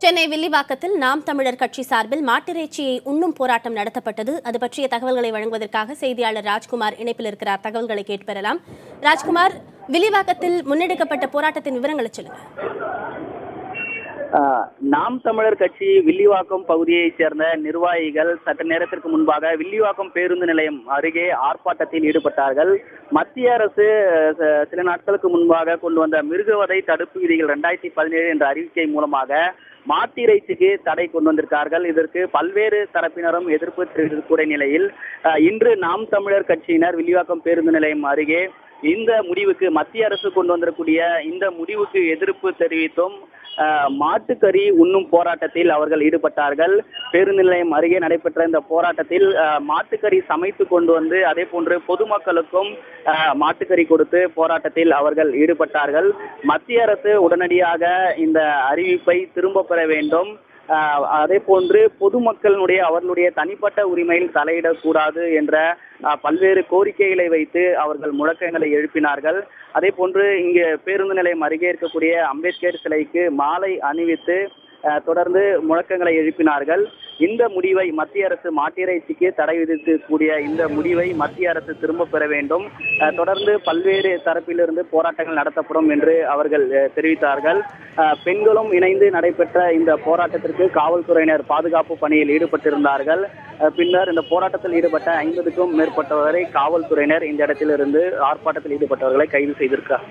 சென்னை வில்லிவாக்கத்தில் நாம் தமிழர் கட்சி சார்பில் மாட்டிறைச்சியை உண்ணும் போராட்டம் நடத்தப்பட்டது. அது பற்றிய தகவல்களை வழங்குவதற்காக செய்தியாளர் ராஜ்குமார் இணைப்பில் இருக்கிறார். தகவல்களை கேட்டு பெறலாம். ராஜ்குமார், வில்லிவாக்கத்தில் முன்னெடுக்கப்பட்ட போராட்டத்தின் விவரங்களை சொல்லுங்க. நாம் தமிழர் கட்சி வில்லிவாக்கம் பகுதியைச் சேர்ந்த நிர்வாகிகள் சற்று நேரத்திற்கு முன்பாக வில்லிவாக்கம் பேருந்து நிலையம் அருகே ஆர்ப்பாட்டத்தில் ஈடுபட்டார்கள். மத்திய அரசு சில நாட்களுக்கு முன்பாக கொண்டு வந்த மிருகவதை தடுப்பு விதிகள் 2017 என்ற அறிவிக்கை மூலமாக மாட்டிறைச்சிக்கு தடை கொண்டு வந்திருக்கார்கள். இதற்கு பல்வேறு தரப்பினரும் எதிர்ப்பு தெரிவிக்கக்கூடிய நிலையில் இன்று நாம் தமிழர் கட்சியினர் வில்லிவாக்கம் பேருந்து நிலையம் அருகே இந்த முடிவுக்கு மத்திய அரசு கொண்டு வந்திருக்கூடிய இந்த முடிவுக்கு எதிர்ப்பு தெரிவித்தும் மாட்டுக்கறி உண்ணும் போராட்டத்தில் அவர்கள் ஈடுபட்டார்கள். பேருந்து நிலையம் அருகே நடைபெற்ற இந்த போராட்டத்தில் மாட்டுக்கறி சமைத்து கொண்டு வந்து அதே போன்று பொதுமக்களுக்கும் மாட்டுக்கறி கொடுத்து போராட்டத்தில் அவர்கள் ஈடுபட்டார்கள். மத்திய அரசு உடனடியாக இந்த அறிவிப்பை திரும்ப பெற வேண்டும், அதே போன்று பொதுமக்களுடைய அவர்களுடைய தனிப்பட்ட உரிமையில் தலையிடக்கூடாது என்ற பல்வேறு கோரிக்கைகளை வைத்து அவர்கள் முழக்கங்களை எழுப்பினார்கள். அதே போன்று இங்கு பேருந்து நிலையம் அருகே இருக்கக்கூடிய அம்பேத்கர் சிலைக்கு மாலை அணிவித்து தொடர்ந்து முழக்கங்களை எழுப்பினார்கள். இந்த முடிவை மத்திய அரசு மாட்டிறைச்சிக்கு தடை விதிக்கக்கூடிய இந்த முடிவை மத்திய அரசு திரும்ப பெற வேண்டும், தொடர்ந்து பல்வேறு தரப்பிலிருந்து போராட்டங்கள் நடத்தப்படும் என்று அவர்கள் தெரிவித்தார்கள். பெண்களும் இணைந்து நடைபெற்ற இந்த போராட்டத்திற்கு காவல்துறையினர் பாதுகாப்பு பணியில் ஈடுபட்டிருந்தார்கள். பின்னர் இந்த போராட்டத்தில் ஈடுபட்ட 50க்கும் மேற்பட்டவரை காவல்துறையினர் இந்த இடத்திலிருந்து ஆர்ப்பாட்டத்தில் ஈடுபட்டவர்களை கைது செய்திருக்கிறார்.